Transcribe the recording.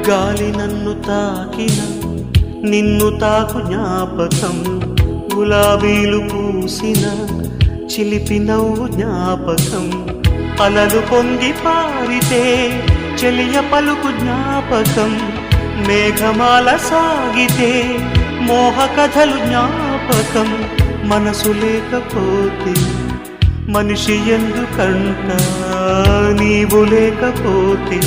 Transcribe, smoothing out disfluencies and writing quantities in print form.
గాలి నన్ను తాకిన నిన్ను తాకు జ్ఞాపకం, గులాబీలు పూసిన చిలిపి నవ్వు జ్ఞాపకం, అలలు పొంగి పారితే చెలియ పలుకు జ్ఞాపకం, మేఘమాల సాగితే మోహ కథలు జ్ఞాపకం. మనసు లేకపోతే మనిషి ఎందుకంట, నీవు లేకపోతే